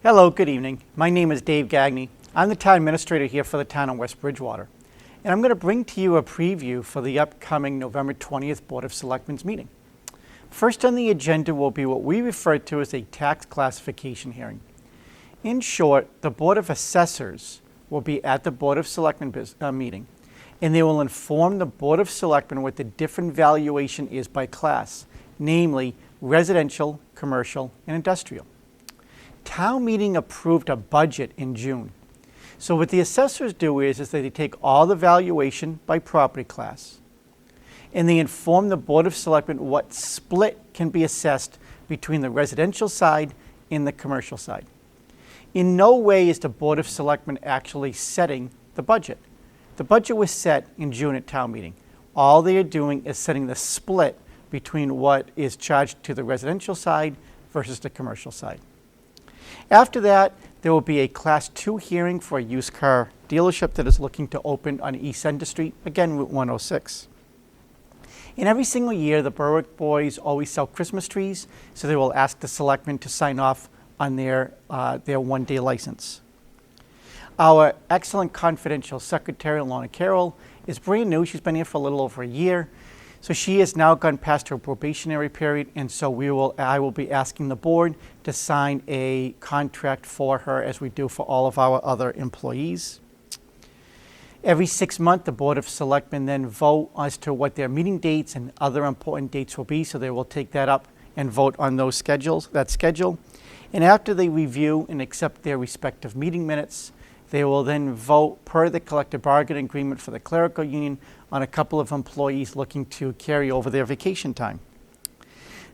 Hello, good evening. My name is Dave Gagne. I'm the town administrator here for the town of West Bridgewater. And I'm going to bring to you a preview for the upcoming November 20th Board of Selectmen's meeting. First on the agenda will be what we refer to as a tax classification hearing. In short, the Board of Assessors will be at the Board of Selectmen meeting, and they will inform the Board of Selectmen what the different valuation is by class, namely residential, commercial, and industrial. Town meeting approved a budget in June. So what the assessors do is that they take all the valuation by property class and they inform the Board of Selectmen what split can be assessed between the residential side and the commercial side. In no way is the Board of Selectmen actually setting the budget. The budget was set in June at town meeting. All they are doing is setting the split between what is charged to the residential side versus the commercial side. After that, there will be a Class 2 hearing for a used car dealership that is looking to open on East Center Street, again, Route 106. And every single year, the Berwick boys always sell Christmas trees, so they will ask the selectmen to sign off on their one-day license. Our excellent confidential secretary, Lorna Carroll, is brand new. She's been here for a little over a year. So she has now gone past her probationary period, and so I will be asking the board to sign a contract for her as we do for all of our other employees. Every 6 months, the Board of Selectmen then vote as to what their meeting dates and other important dates will be, so they will take that up and vote on that schedule. And after they review and accept their respective meeting minutes, they will then vote per the collective bargaining agreement for the clerical union on a couple of employees looking to carry over their vacation time.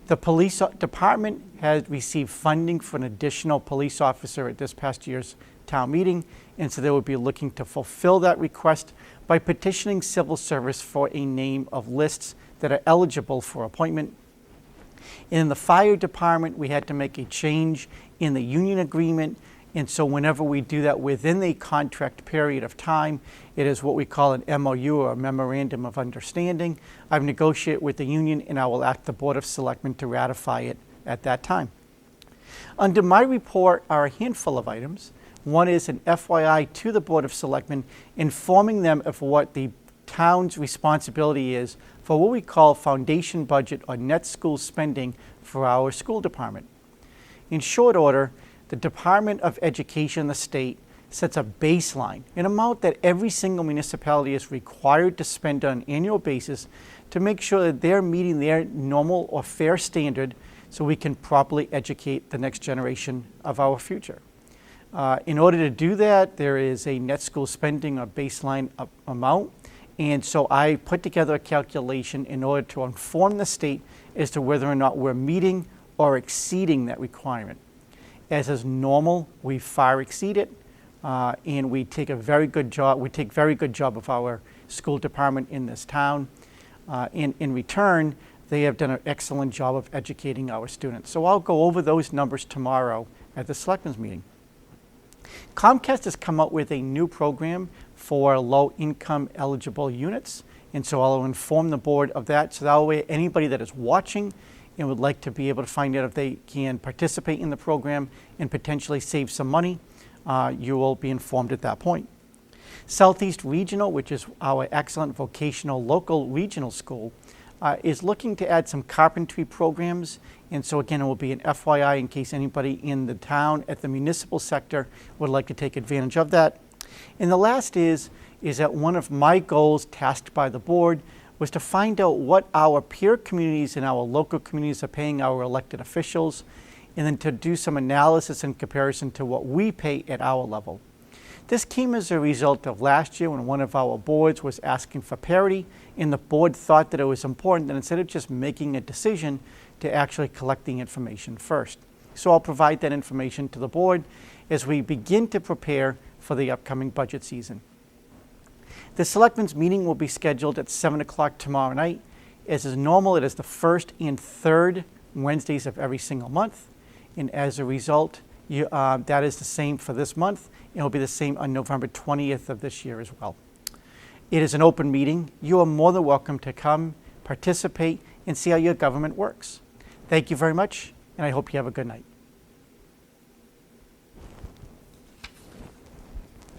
The police department has received funding for an additional police officer at this past year's town meeting, and so they will be looking to fulfill that request by petitioning civil service for a name of lists that are eligible for appointment. In the fire department, we had to make a change in the union agreement. And so whenever we do that within the contract period of time, it is what we call an MOU, or a Memorandum of Understanding. I've negotiated with the union and I will ask the Board of Selectmen to ratify it at that time. Under my report are a handful of items. One is an FYI to the Board of Selectmen, informing them of what the town's responsibility is for what we call foundation budget or net school spending for our school department. In short order, the Department of Education in the state sets a baseline, an amount that every single municipality is required to spend on an annual basis to make sure that they're meeting their normal or fair standard so we can properly educate the next generation of our future. In order to do that, there is a net school spending or baseline amount. And so I put together a calculation in order to inform the state as to whether or not we're meeting or exceeding that requirement. As is normal, we far exceed it, and we take a very good job. We take very good job of our school department in this town. In return, they have done an excellent job of educating our students. So I'll go over those numbers tomorrow at the Selectmen's meeting. Comcast has come up with a new program for low-income eligible units, and so I'll inform the board of that. So that way, anybody that is watching and would like to be able to find out if they can participate in the program and potentially save some money, you will be informed at that point. Southeast Regional, which is our excellent vocational local regional school, is looking to add some carpentry programs. And so again, it will be an FYI in case anybody in the town at the municipal sector would like to take advantage of that. And the last is that one of my goals tasked by the board was to find out what our peer communities and our local communities are paying our elected officials, and then to do some analysis in comparison to what we pay at our level. This came as a result of last year when one of our boards was asking for parity, and the board thought that it was important that instead of just making a decision, to actually collect the information first. So I'll provide that information to the board as we begin to prepare for the upcoming budget season. The Selectmen's meeting will be scheduled at 7 o'clock tomorrow night. As is normal, it is the first and third Wednesdays of every single month. And as a result, that is the same for this month. And it will be the same on November 20th of this year as well. It is an open meeting. You are more than welcome to come, participate, and see how your government works. Thank you very much, and I hope you have a good night.